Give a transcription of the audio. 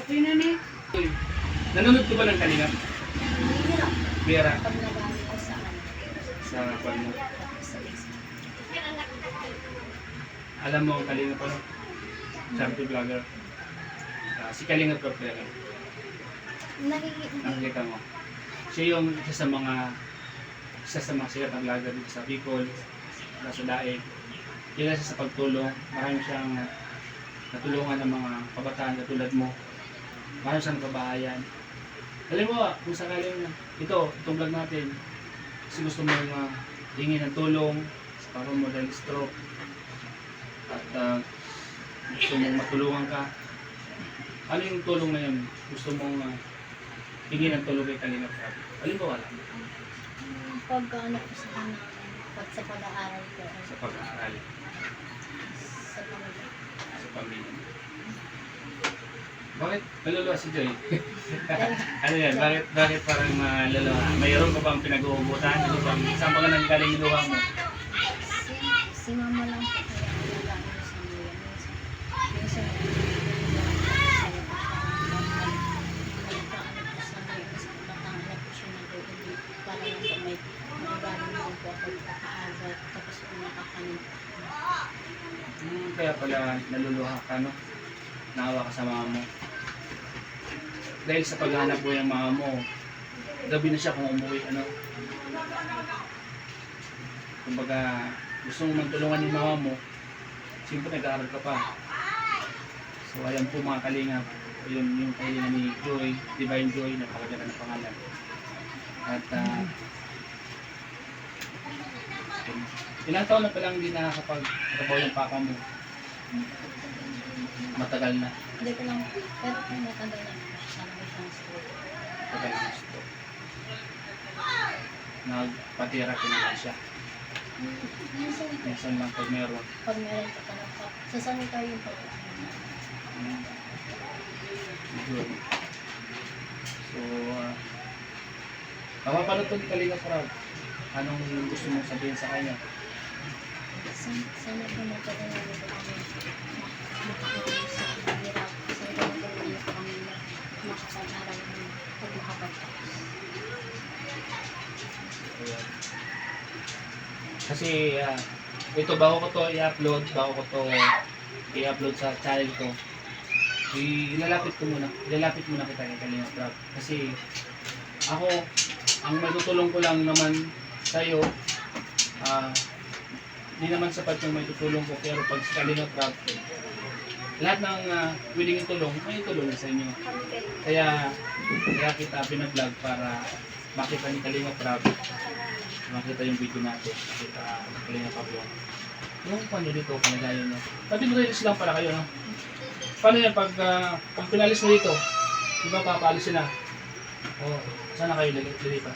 Kapoy na ni. Nanonood ko ba ng Kalingap? Hirap. Bira. Pag nagaling ko sa ano. Sa kwan mo. Sa isa. Alam mo ang Kalingap ano? Charity vlogger. Si Kalingap Propera. Nakikita mo. Siya yung isa sa mga sikat na vlogger dito sa Bicol, sa Daig. Kaya siya sa pagtulong. Marami siyang natulungan ng mga kabataan katulad mo. Marami siyang kabahayan. Alam mo, kung sakaling itong vlog natin, kasi gusto mong hingin ng tulong sa karoon mo dahil stroke at gusto mong matulungan ka. Ano yung tulong na yun? Gusto mong hingin ng tulong kay Kalingap Rab? Alin ba wala? Pagka ano ko sa kanila, pag sa pag-aaral ko. Sa pag-aaral, Sa pamilya. sa pamilya. Bakit naluluha si Joy? Ano yan? Bakit parang naluluha? Mayroon ka bang pinag-uubutan? Ano bang, saan ba ka nanggaling yung luha mo? Si mama lang po kaya alagaan ko sa mga minsan para lang po may magaling naman po ako kakaaga tapos po nakakanin. Kaya pala naluluha ka, no? Naawa ka sa mama mo. Dahil sa paghahanap mo yung mama mo, gabi na siya kung umuwi, ano? Kumbaga, gusto mo man tulungan yung mama mo, siyempre nag-aaral ka pa. So ayan po mga Kalingap, yun yung kahilingan ni Joy, Divine Joy, napakaganda ng pangalan. At ilang taon na palang hindi nakakapag-trabaho yung papa mo? Matagal na. Hindi ko lang, pero kung matagal na sana may siyang stroke. Matagal na gusto. Nagpa-therapy naman siya. Minsan, Minsan lang pag meron. pag meron ka pala, sasanay tayo yung pag Good. So, mapapanood to ni Kalingap Rab. Anong gusto mong sabihin sa kanya? sana po matulungan nito kami makakatulong sa hirap. Sana po matulungan nito kami makapag-aral pag makapagtapos. Ayan. Kasi ito bago ko to i-upload sa channel ko. Ilalapit muna kita kay Kalingap Rab. Kasi ako, ang matutulong ko lang naman sa'yo, hindi naman sapat yung may tutulong ko, pero pag sa Kalingap Rab, lahat ng willing tulong, may tulong sa inyo. Kaya kita pinablog para makita ni Kalingap Rab, makita yung video natin, makita Kalingap Rab yung paano dito, panagayon nyo. Pati release lang pala kayo, no? Paano yan pag pinalis na dito? Di ba papaalisin na? O, saan na kayo lilipat?